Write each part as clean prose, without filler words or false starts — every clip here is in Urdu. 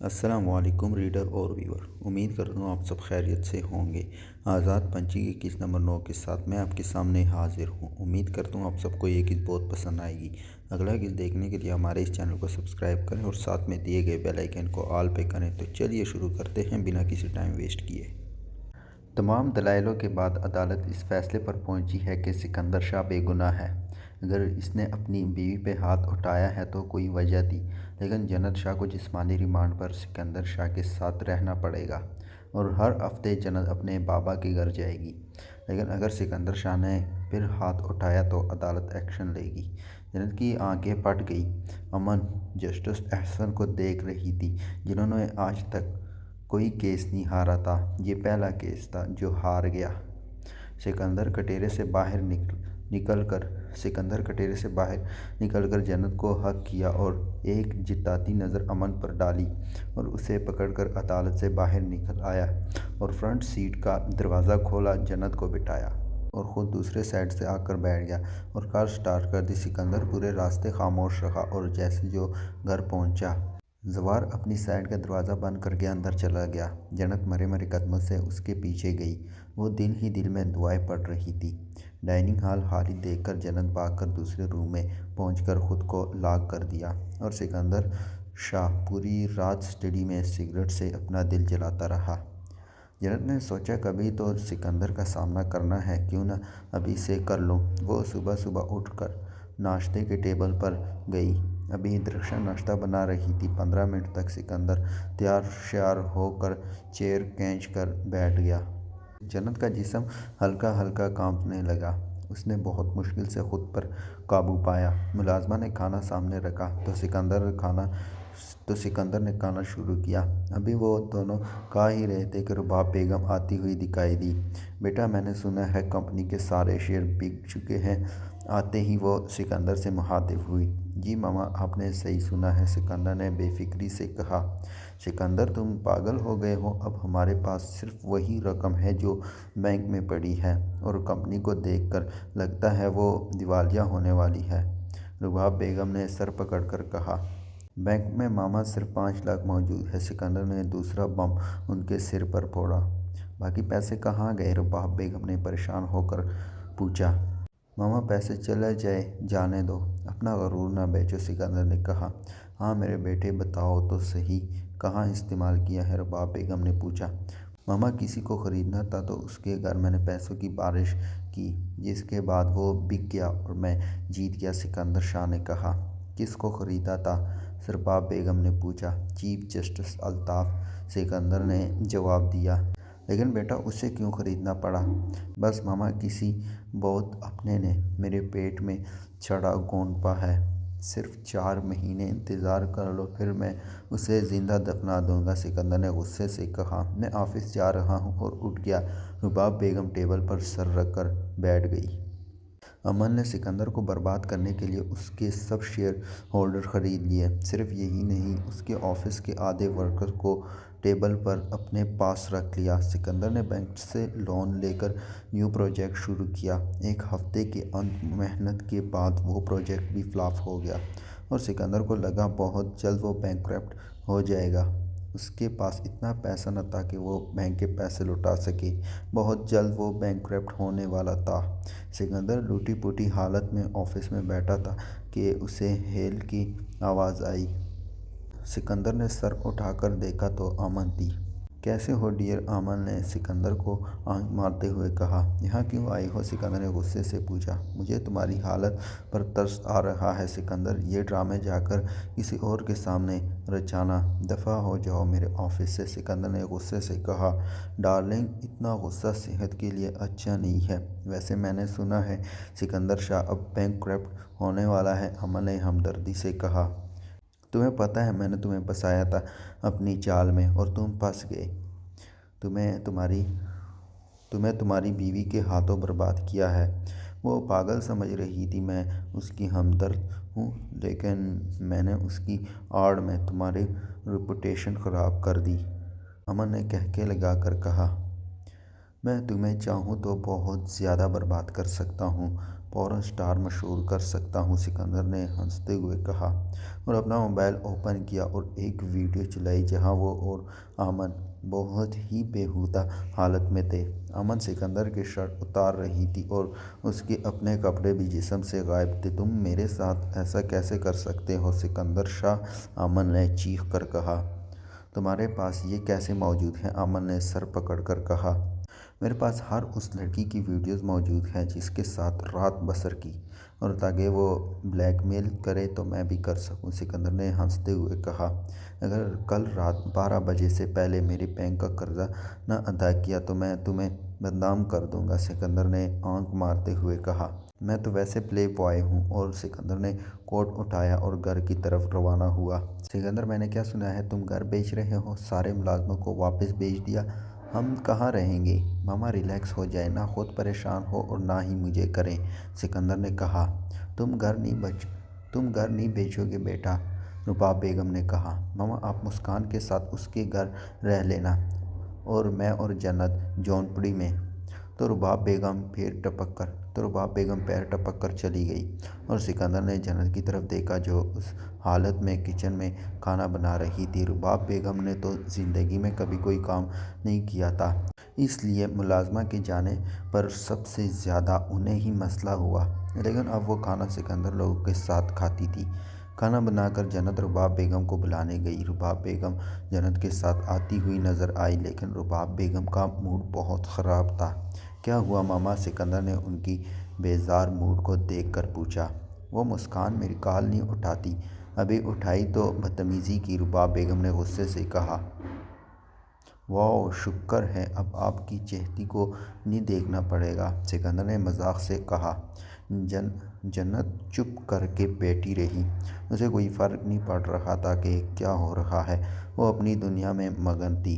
السلام علیکم ریڈر اور ویور، امید کرتا ہوں آپ سب خیریت سے ہوں گے۔ آزاد پنچھی کی قسط نمبر 9 کے ساتھ میں آپ کے سامنے حاضر ہوں۔ امید کرتا ہوں آپ سب کو یہ قسط بہت پسند آئے گی۔ اگلا قسط دیکھنے کے لیے ہمارے اس چینل کو سبسکرائب کریں اور ساتھ میں دیے گئے بیل آئیکن کو آل پہ کریں۔ تو چلیے شروع کرتے ہیں بنا کسی ٹائم ویسٹ کیے۔ تمام دلائلوں کے بعد عدالت اس فیصلے پر پہنچی ہے کہ سکندر شاہ بے گناہ ہے۔ اگر اس نے اپنی بیوی پہ ہاتھ اٹھایا ہے تو کوئی وجہ تھی، لیکن جنت شاہ کو جسمانی ریمانڈ پر سکندر شاہ کے ساتھ رہنا پڑے گا اور ہر ہفتے جنت اپنے بابا کے گھر جائے گی۔ لیکن اگر سکندر شاہ نے پھر ہاتھ اٹھایا تو عدالت ایکشن لے گی۔ جنت کی آنکھیں پھٹ گئیں۔ امن جسٹس احسن کو دیکھ رہی تھی، جنہوں نے آج تک کوئی کیس نہیں ہارا تھا۔ یہ پہلا کیس تھا جو ہار گیا۔ سکندر کٹہرے سے باہر نکل کر جنت کو ہگ کیا اور ایک جتاتی نظر امن پر ڈالی اور اسے پکڑ کر عدالت سے باہر نکل آیا اور فرنٹ سیٹ کا دروازہ کھولا، جنت کو بٹھایا اور خود دوسرے سائیڈ سے آ کر بیٹھ گیا اور کار سٹارٹ کر دی۔ سکندر پورے راستے خاموش رہا اور جیسے جو گھر پہنچا، زوار اپنی سائیڈ کا دروازہ بند کر کے اندر چلا گیا۔ جنت مرے مرے قدموں سے اس کے پیچھے گئی۔ وہ دل ہی دل میں دعائیں پڑھ رہی تھی۔ ڈائننگ ہال خالی دیکھ کر جنت بھاگ کر دوسرے روم میں پہنچ کر خود کو لاک کر دیا اور سکندر شاہ پوری رات اسٹڈی میں سگریٹ سے اپنا دل جلاتا رہا۔ جنت نے سوچا کبھی تو سکندر کا سامنا کرنا ہے، کیوں نہ ابھی سے کر لوں۔ وہ صبح صبح اٹھ کر ناشتے کے ٹیبل پر گئی۔ ابھی درخشاں ناشتہ بنا رہی تھی۔ 15 منٹ تک سکندر تیار شیار ہو کر چیئر کھینچ کر بیٹھ گیا۔ جنت کا جسم ہلکا ہلکا کانپنے لگا۔ اس نے بہت مشکل سے خود پر قابو پایا۔ ملازمہ نے کھانا سامنے رکھا تو سکندر نے کھانا شروع کیا۔ ابھی وہ دونوں کھا ہی رہے تھے کہ رباب بیگم آتی ہوئی دکھائی دی۔ بیٹا، میں نے سنا ہے کمپنی کے سارے شیئر بک چکے ہیں۔ آتے ہی وہ سکندر سے مخاطب ہوئی۔ جی ماما، آپ نے صحیح سنا ہے، سکندر نے بے فکری سے کہا۔ سکندر، تم پاگل ہو گئے ہو؟ اب ہمارے پاس صرف وہی رقم ہے جو بینک میں پڑی ہے اور کمپنی کو دیکھ کر لگتا ہے وہ دیوالیہ ہونے والی ہے، رباب بیگم نے سر پکڑ کر کہا۔ بینک میں ماما صرف 5 لاکھ موجود ہے، سکندر نے دوسرا بم ان کے سر پر پھوڑا۔ باقی پیسے کہاں گئے؟ رباب بیگم نے پریشان ہو کر پوچھا۔ ماما، پیسے چلے جانے دو، اپنا غرور نہ بیچو، سکندر نے کہا۔ ہاں میرے بیٹے، بتاؤ تو صحیح، کہاں استعمال کیا ہے؟ رباب بیگم نے پوچھا۔ ماما، کسی کو خریدنا تھا تو اس کے گھر میں نے پیسوں کی بارش کی، جس کے بعد وہ بک گیا اور میں جیت گیا، سکندر شاہ نے کہا۔ کس کو خریدا تھا؟ رباب بیگم نے پوچھا۔ چیف جسٹس الطاف، سکندر نے جواب دیا۔ لیکن بیٹا، اسے کیوں خریدنا پڑا؟ بس ماما، کسی بہت اپنے نے میرے پیٹ میں چھڑا گھونپا ہے، صرف 4 مہینے انتظار کر لو، پھر میں اسے زندہ دفنا دوں گا، سکندر نے غصے سے کہا۔ میں آفس جا رہا ہوں، اور اٹھ گیا۔ رباب بیگم ٹیبل پر سر رکھ کر بیٹھ گئی۔ امن نے سکندر کو برباد کرنے کے لیے اس کے سب شیئر ہولڈر خرید لیے۔ صرف یہی نہیں، اس کے آفس کے آدھے ورکر کو ٹیبل پر اپنے پاس رکھ لیا۔ سکندر نے بینک سے لون لے کر نیو پروجیکٹ شروع کیا۔ ایک ہفتے کی محنت کے بعد وہ پروجیکٹ بھی فلاپ ہو گیا اور سکندر کو لگا بہت جلد وہ بینکرپٹ ہو جائے گا۔ اس کے پاس اتنا پیسہ نہ تھا کہ وہ بینک کے پیسے لوٹا سکے۔ بہت جلد وہ بینکرپٹ ہونے والا تھا۔ سکندر ٹوٹی پھوٹی حالت میں آفس میں بیٹھا تھا کہ اسے ہیل کی آواز آئی۔ سکندر نے سر اٹھا کر دیکھا تو امن تھی۔ کیسے ہو ڈیئر؟ امن نے سکندر کو آنکھ مارتے ہوئے کہا۔ یہاں کیوں آئی ہو؟ سکندر نے غصے سے پوچھا۔ مجھے تمہاری حالت پر ترس آ رہا ہے سکندر، یہ ڈرامے جا کر کسی اور کے سامنے رچانا، دفع ہو جاؤ میرے آفس سے، سکندر نے غصے سے کہا۔ ڈارلنگ، اتنا غصہ صحت کے لیے اچھا نہیں ہے۔ ویسے میں نے سنا ہے سکندر شاہ اب بینکرپٹ ہونے والا ہے، امن نے ہمدردی سے کہا۔ تمہیں پتہ ہے میں نے تمہیں پھنسایا تھا اپنی چال میں اور تم پھنس گئے۔ تمہیں تمہاری بیوی کے ہاتھوں برباد کیا ہے۔ وہ پاگل سمجھ رہی تھی میں اس کی ہمدرد ہوں، لیکن میں نے اس کی آڑ میں تمہاری ریپوٹیشن خراب کر دی، امن نے قہقہے لگا کر کہا۔ میں تمہیں چاہوں تو بہت زیادہ برباد کر سکتا ہوں، پورن سٹار مشہور کر سکتا ہوں، سکندر نے ہنستے ہوئے کہا اور اپنا موبائل اوپن کیا اور ایک ویڈیو چلائی جہاں وہ اور امن بہت ہی بیہودہ حالت میں تھے۔ امن سکندر کی شرٹ اتار رہی تھی اور اس کے اپنے کپڑے بھی جسم سے غائب تھے۔ تم میرے ساتھ ایسا کیسے کر سکتے ہو سکندر شاہ، امن نے چیخ کر کہا۔ تمہارے پاس یہ کیسے موجود ہے؟ امن نے سر پکڑ کر کہا۔ میرے پاس ہر اس لڑکی کی ویڈیوز موجود ہیں جس کے ساتھ رات بسر کی، اور تاکہ وہ بلیک میل کرے تو میں بھی کر سکوں، سکندر نے ہنستے ہوئے کہا۔ اگر کل رات 12 بجے سے پہلے میرے بینک کا قرضہ نہ ادا کیا تو میں تمہیں بدنام کر دوں گا، سکندر نے آنکھ مارتے ہوئے کہا۔ میں تو ویسے پلے بوائے ہوں، اور سکندر نے کوٹ اٹھایا اور گھر کی طرف روانہ ہوا۔ سکندر، میں نے کیا سنا ہے تم گھر بیچ رہے ہو؟ سارے ملازموں کو واپس بھیج دیا؟ ہم کہاں رہیں گے؟ ماما ریلیکس ہو جائیں، نہ خود پریشان ہو اور نہ ہی مجھے کریں، سکندر نے کہا۔ تم گھر نہیں بیچو گے بیٹا، رباب بیگم نے کہا۔ ماما آپ مسکان کے ساتھ اس کے گھر رہ لینا، اور میں اور جنت جونپڑی میں۔ تو رباب بیگم پیر ٹپک کر چلی گئی، اور سکندر نے جنت کی طرف دیکھا جو اس حالت میں کچن میں کھانا بنا رہی تھی۔ رباب بیگم نے تو زندگی میں کبھی کوئی کام نہیں کیا تھا، اس لیے ملازمہ کے جانے پر سب سے زیادہ انہیں ہی مسئلہ ہوا، لیکن اب وہ کھانا سکندر لوگوں کے ساتھ کھاتی تھی۔ کھانا بنا کر جنت رباب بیگم کو بلانے گئی۔ رباب بیگم جنت کے ساتھ آتی ہوئی نظر آئی، لیکن رباب بیگم کا موڈ بہت خراب تھا۔ کیا ہوا ماما؟ سکندر نے ان کی بیزار موڈ کو دیکھ کر پوچھا۔ وہ مسکان میری کال نہیں اٹھاتی، ابھی اٹھائی تو بدتمیزی کی، رباب بیگم نے غصے سے کہا۔ واؤ، شکر ہے اب آپ کی چہتی کو نہیں دیکھنا پڑے گا، سکندر نے مذاق سے کہا۔ جنت چپ کر کے بیٹھی رہی، اسے کوئی فرق نہیں پڑ رہا تھا کہ کیا ہو رہا ہے، وہ اپنی دنیا میں مگن تھی۔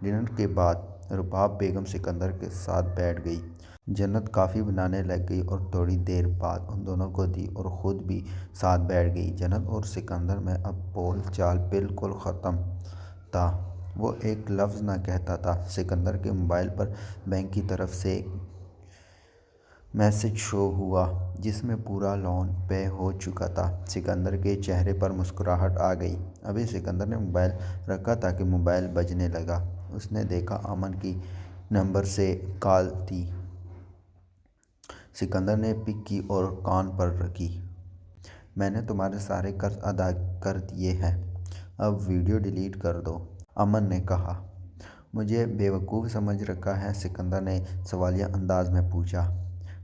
ڈنر کے بعد رباب بیگم سکندر کے ساتھ بیٹھ گئی۔ جنت کافی بنانے لگ گئی اور تھوڑی دیر بعد ان دونوں کو دی اور خود بھی ساتھ بیٹھ گئی۔ جنت اور سکندر میں اب بول چال بالکل ختم تھا، وہ ایک لفظ نہ کہتا تھا۔ سکندر کے موبائل پر بینک کی طرف سے ایک میسج شو ہوا جس میں پورا لون پے ہو چکا تھا۔ سکندر کے چہرے پر مسکراہٹ آ گئی۔ ابھی سکندر نے موبائل رکھا تھا کہ موبائل بجنے لگا۔ اس نے دیکھا امن کی نمبر سے کال تھی۔ سکندر نے پک کی اور کان پر رکھی۔ میں نے تمہارے سارے قرض ادا کر دیے ہیں، اب ویڈیو ڈیلیٹ کر دو، امن نے کہا۔ مجھے بیوقوف سمجھ رکھا ہے؟ سکندر نے سوالیہ انداز میں پوچھا۔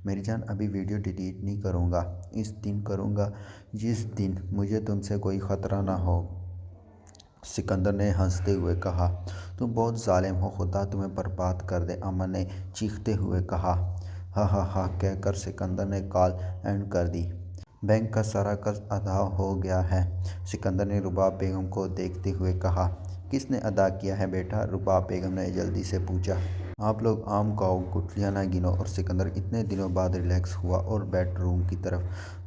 میری جان، ابھی ویڈیو ڈیلیٹ نہیں کروں گا، اس دن کروں گا جس دن مجھے تم سے کوئی خطرہ نہ ہو، سکندر نے ہنستے ہوئے کہا۔ تم بہت ظالم ہو، خدا تمہیں برباد کر دے، امن نے چیختے ہوئے کہا۔ ہا ہا ہا کہہ کر سکندر نے کال اینڈ کر دی۔ بینک کا سارا قرض ادا ہو گیا ہے، سکندر نے رباب بیگم کو دیکھتے ہوئے کہا۔ کس نے ادا کیا ہے بیٹا؟ رباب بیگم نے جلدی سے پوچھا۔ آپ لوگ آم کھاؤ، گٹھلیاں نہ گنو، اور سکندر اتنے دنوں بعد ریلیکس ہوا اور بیڈ روم کی طرف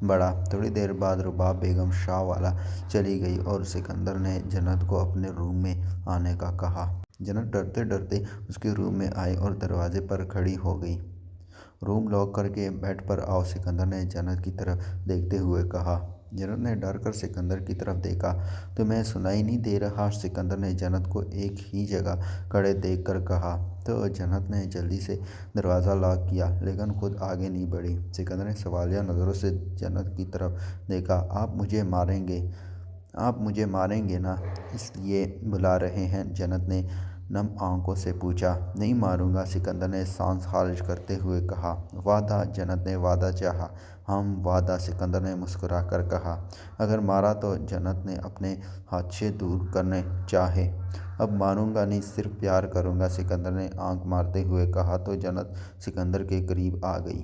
بڑھا۔ تھوڑی دیر بعد رباب بیگم شاہ والا چلی گئی اور سکندر نے جنت کو اپنے روم میں آنے کا کہا۔ جنت ڈرتے ڈرتے اس کے روم میں آئی اور دروازے پر کھڑی ہو گئی۔ روم لاک کر کے بیڈ پر آؤ، سکندر نے جنت کی طرف دیکھتے ہوئے کہا۔ جنت نے ڈر کر سکندر کی طرف دیکھا۔ تمہیں سنائی نہیں دے رہا؟ سکندر نے جنت کو ایک ہی جگہ کھڑے دیکھ کر کہا۔ تو جنت نے جلدی سے دروازہ لاک کیا، لیکن خود آگے نہیں بڑھی۔ سکندر نے سوالیہ نظروں سے جنت کی طرف دیکھا۔ آپ مجھے ماریں گے نا، اس لیے بلا رہے ہیں؟ جنت نے نم آنکھوں سے پوچھا۔ نہیں ماروں گا، سکندر نے سانس خارج کرتے ہوئے کہا۔ وعدہ؟ جنت نے وعدہ چاہا۔ ہم وعدہ، سکندر نے مسکرا کر کہا۔ اگر مارا تو؟ جنت نے اپنے خدشے دور کرنے چاہے۔ اب ماروں گا نہیں، صرف پیار کروں گا، سکندر نے آنکھ مارتے ہوئے کہا۔ تو جنت سکندر کے قریب آ گئی۔